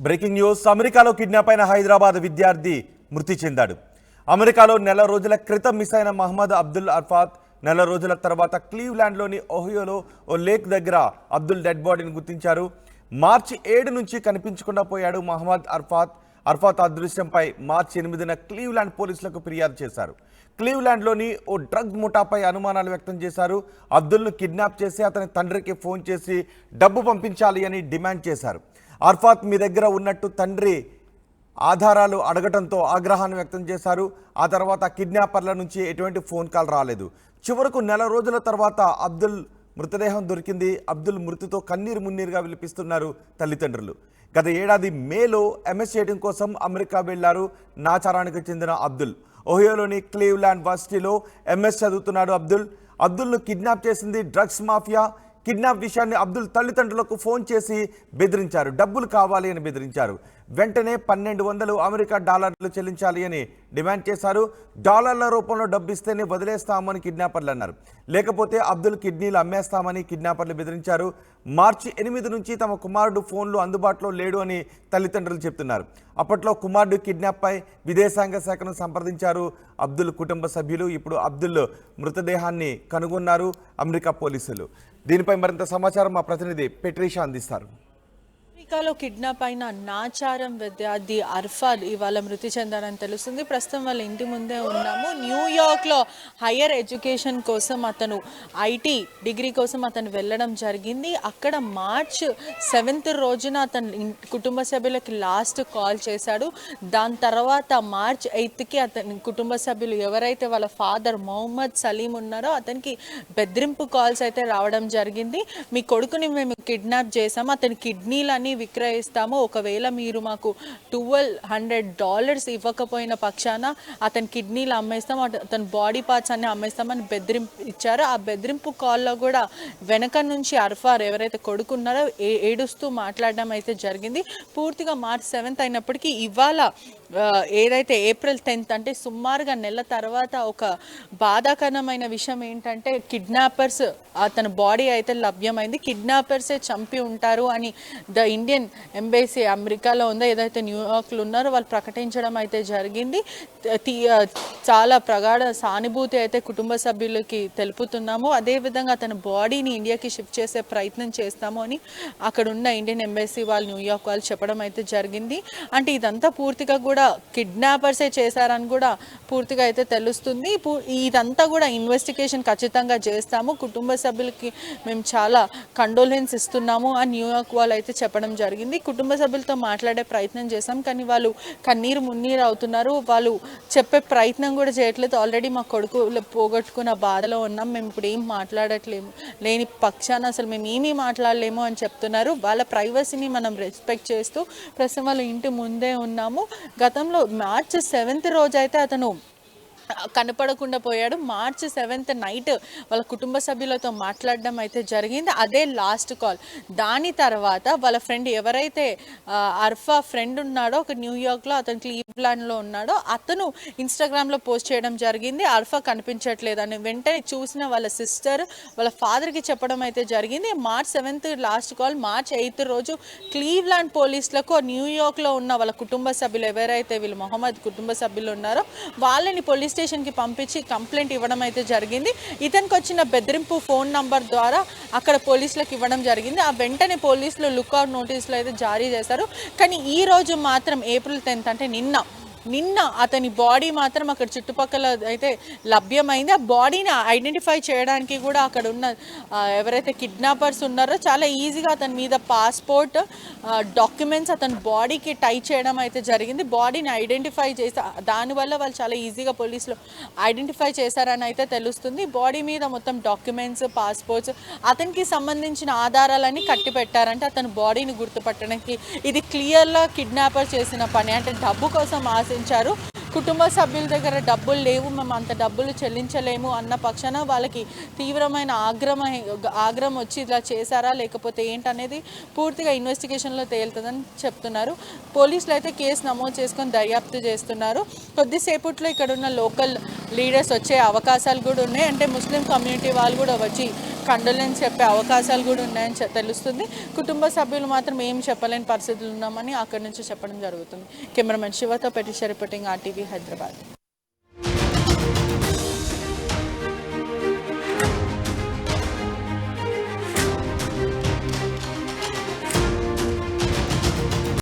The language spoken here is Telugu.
Breaking news. అమెరికాలో కిడ్నాప్ అయిన హైదరాబాద్ విద్యార్థి మృతి చెందాడు. అమెరికాలో నెల రోజుల క్రితం మిస్ అయిన మహమ్మద్ అబ్దుల్ అర్ఫాత్ నెల రోజుల తర్వాత క్లీవ్లాండ్లోని ఓహియోలో ఓ లేక్ దగ్గర అబ్దుల్ డెడ్ బాడీని గుర్తించారు. మార్చి 7 నుంచి కనిపించకుండా పోయాడు మహమ్మద్ అర్ఫాత్ అదృశ్యంపై మార్చి 8న క్లీవ్లాండ్ పోలీసులకు ఫిర్యాదు చేశారు. క్లీవ్లాండ్లోని ఓ డ్రగ్ ముఠాపై అనుమానాలు వ్యక్తం చేశారు. అబ్దుల్ను కిడ్నాప్ చేసి అతని తండ్రికి ఫోన్ చేసి డబ్బు పంపించాలి అని డిమాండ్ చేశారు. అర్ఫాత్ మీ దగ్గర ఉన్నట్టు తండ్రి ఆధారాలు అడగటంతో ఆగ్రహాన్ని వ్యక్తం చేశారు. ఆ తర్వాత కిడ్నాపర్ల నుంచి ఎటువంటి ఫోన్ కాల్ రాలేదు. చివరకు నెల రోజుల తర్వాత అబ్దుల్ మృతదేహం దొరికింది. అబ్దుల్ మృతితో కన్నీరు మున్నీరుగా విలిపిస్తున్నారు తల్లిదండ్రులు. గత ఏడాది మేలో ఎంఎస్ చేయడం కోసం అమెరికా వెళ్లారు. నాచారానికి చెందిన అబ్దుల్ ఓహియోలోని క్లీవ్లాండ్ వర్సిటీలో ఎంఎస్ చదువుతున్నాడు. అబ్దుల్ను కిడ్నాప్ చేసింది డ్రగ్స్ మాఫియా. కిడ్నాప్ విషయాన్ని అబ్దుల్ తల్లిదండ్రులకు ఫోన్ చేసి బెదిరించారు. డబ్బులు కావాలి అని బెదిరించారు. వెంటనే 1200 అమెరికా డాలర్లు చెల్లించాలి అని డిమాండ్ చేశారు. డాలర్ల రూపంలో డబ్బు ఇస్తేనే వదిలేస్తామని కిడ్నాపర్లు అన్నారు. లేకపోతే అబ్దుల్ కిడ్నీలు అమ్మేస్తామని కిడ్నాపర్లు బెదిరించారు. మార్చి 8 నుంచి తమ కుమారుడు ఫోన్లు అందుబాటులో లేడు అని తల్లిదండ్రులు చెప్తున్నారు. అప్పట్లో కుమారుడు కిడ్నాప్పై విదేశాంగ శాఖను సంప్రదించారు అబ్దుల్ కుటుంబ సభ్యులు. ఇప్పుడు అబ్దుల్ మృతదేహాన్ని కనుగొన్నారు అమెరికా పోలీసులు. దీనిపై మరింత సమాచారం మా ప్రతినిధి పెట్రీషా అందిస్తారు. అమెరికాలో కిడ్నాప్ అయిన నాచారం విద్యార్థి అర్ఫాద్ ఇవాళ మృతి చెందారని తెలుస్తుంది. ప్రస్తుతం వాళ్ళ ఇంటి ముందే ఉన్నాము. న్యూయార్క్లో హయ్యర్ ఎడ్యుకేషన్ కోసం అతను ఐటీ డిగ్రీ కోసం అతను వెళ్ళడం జరిగింది. అక్కడ మార్చ్ 7 రోజున అతను కుటుంబ సభ్యులకి లాస్ట్ కాల్ చేశాడు. దాని తర్వాత మార్చ్ 8కి అతని కుటుంబ సభ్యులు ఎవరైతే వాళ్ళ ఫాదర్ మొహమ్మద్ సలీం ఉన్నారో అతనికి బెదిరింపు కాల్స్ అయితే రావడం జరిగింది. మీ కొడుకుని మేము కిడ్నాప్ చేసాము, అతని కిడ్నీలని విక్రయిస్తాము, ఒకవేళ మీరు మాకు $1200 ఇవ్వకపోయిన పక్షాన అతని కిడ్నీలు అమ్మేస్తాం, అతని బాడీ పార్ట్స్ అన్ని అమ్మేస్తామని బెదిరింపు ఇచ్చారు. ఆ బెదిరింపు కాల్లో కూడా వెనక నుంచి అర్ఫార్ ఎవరైతే కొడుకున్నారో ఏడుస్తూ మాట్లాడడం అయితే జరిగింది. పూర్తిగా మార్చ్ 7 అయినప్పటికీ ఇవాళ ఏదైతే ఏప్రిల్ 10 అంటే సుమారుగా నెల తర్వాత ఒక బాధాకరమైన విషయం ఏంటంటే కిడ్నాపర్స్ అతని బాడీ అయితే లభ్యమైంది. కిడ్నాపర్సే చంపి ఉంటారు అని ద ఇండియన్ ఎంబసీ అమెరికాలో ఉందో ఏదైతే న్యూయార్క్లో ఉన్నారో వాళ్ళు ప్రకటించడం అయితే జరిగింది. చాలా ప్రగాఢ సానుభూతి అయితే కుటుంబ సభ్యులకి తెలుపుతున్నాము. అదేవిధంగా అతని బాడీని ఇండియాకి షిఫ్ట్ చేసే ప్రయత్నం చేస్తాము అని అక్కడ ఉన్న ఇండియన్ ఎంబసీ వాళ్ళు న్యూయార్క్ వాళ్ళు చెప్పడం అయితే జరిగింది. అంటే ఇదంతా పూర్తిగా కూడా కిడ్నాపర్సే చేశారని కూడా పూర్తిగా అయితే తెలుస్తుంది. ఇదంతా కూడా ఇన్వెస్టిగేషన్ ఖచ్చితంగా చేస్తాము, కుటుంబ సభ్యులకి మేము చాలా కండోలెన్స్ ఇస్తున్నాము అని న్యూయార్క్ వాళ్ళు అయితే చెప్పడం జరిగింది. కుటుంబ సభ్యులతో మాట్లాడే ప్రయత్నం చేస్తాం కానీ వాళ్ళు కన్నీరు మున్నీరు అవుతున్నారు. వాళ్ళు చెప్పే ప్రయత్నం కూడా చేయట్లేదు. ఆల్రెడీ మా కొడుకు పోగొట్టుకున్న బాధలో ఉన్నాం, మేము ఇప్పుడు ఏం మాట్లాడట్లేము, లేని పక్షాన అసలు మేము ఏమీ మాట్లాడలేము అని చెప్తున్నారు. వాళ్ళ ప్రైవసీని మనం రెస్పెక్ట్ చేస్తూ ప్రస్తుతం వాళ్ళ ఇంటి ముందే ఉన్నాము. గతంలో మార్చ్ 7 రోజు అయితే అతను కనపడకుండా పోయాడు. మార్చ్ 7 నైట్ వాళ్ళ కుటుంబ సభ్యులతో మాట్లాడడం అయితే జరిగింది. అదే లాస్ట్ కాల్. దాని తర్వాత వాళ్ళ ఫ్రెండ్ ఎవరైతే అర్ఫా ఫ్రెండ్ ఉన్నాడో ఒక న్యూయార్క్లో అతను క్లీవ్లాండ్లో ఉన్నాడో అతను ఇన్స్టాగ్రామ్లో పోస్ట్ చేయడం జరిగింది అర్ఫా కనిపించట్లేదని. వెంటనే చూసిన వాళ్ళ సిస్టర్ వాళ్ళ ఫాదర్కి చెప్పడం అయితే జరిగింది. March 7 last call. మార్చ్ 8 రోజు క్లీవ్లాండ్ పోలీసులకు న్యూయార్క్లో ఉన్న వాళ్ళ కుటుంబ సభ్యులు ఎవరైతే వీళ్ళు మొహమ్మద్ కుటుంబ సభ్యులు ఉన్నారో వాళ్ళని పోలీస్ స్టేషన్కి పంపించి కంప్లైంట్ ఇవ్వడం అయితే జరిగింది. ఇతనికి వచ్చిన బెదిరింపు ఫోన్ నంబర్ ద్వారా అక్కడ పోలీసులకు ఇవ్వడం జరిగింది. ఆ వెంటనే పోలీసులు లుక్అవుట్ నోటీసులు అయితే జారీ చేశారు. కానీ ఈ రోజు మాత్రం ఏప్రిల్ 10 అంటే నిన్న అతని బాడీ మాత్రం అక్కడ చుట్టుపక్కల అయితే లభ్యమైంది. ఆ బాడీని ఐడెంటిఫై చేయడానికి కూడా అక్కడ ఉన్న ఎవరైతే కిడ్నాపర్స్ ఉన్నారో చాలా ఈజీగా అతని మీద పాస్పోర్ట్ డాక్యుమెంట్స్ అతని బాడీకి టై చేయడం అయితే జరిగింది. బాడీని ఐడెంటిఫై చేసి దానివల్ల వాళ్ళు చాలా ఈజీగా పోలీసులు ఐడెంటిఫై చేశారని అయితే తెలుస్తుంది. బాడీ మీద మొత్తం డాక్యుమెంట్స్ పాస్పోర్ట్స్ అతనికి సంబంధించిన ఆధారాలన్నీ కట్టి పెట్టారంటే అతని బాడీని గుర్తుపట్టడానికి ఇది క్లియర్గా కిడ్నాపర్ చేసిన పని. అంటే డబ్బు కోసం ఆశించారు. కుటుంబ సభ్యుల దగ్గర డబ్బులు లేవు, మేము అంత డబ్బులు చెల్లించలేము అన్న పక్షాన వాళ్ళకి తీవ్రమైన ఆగ్రహం వచ్చి ఇలా చేశారా లేకపోతే ఏంటనేది పూర్తిగా ఇన్వెస్టిగేషన్లో తేలుతుందని చెప్తున్నారు. పోలీసులు అయితే కేసు నమోదు చేసుకొని దర్యాప్తు చేస్తున్నారు. కొద్దిసేపట్లో ఇక్కడ ఉన్న లోకల్ లీడర్స్ వచ్చే అవకాశాలు కూడా ఉన్నాయి. అంటే ముస్లిం కమ్యూనిటీ వాళ్ళు కూడా వచ్చి కండోలెన్స్ చెప్పే అవకాశాలు కూడా ఉన్నాయని తెలుస్తుంది. కుటుంబ సభ్యులు మాత్రం ఏం చెప్పలేని పరిస్థితులు ఉన్నామని అక్కడి నుంచి చెప్పడం జరుగుతుంది. కెమెరామెన్ శివతో పెటిష రిపోర్టింగ్ RTV హైదరాబాద్.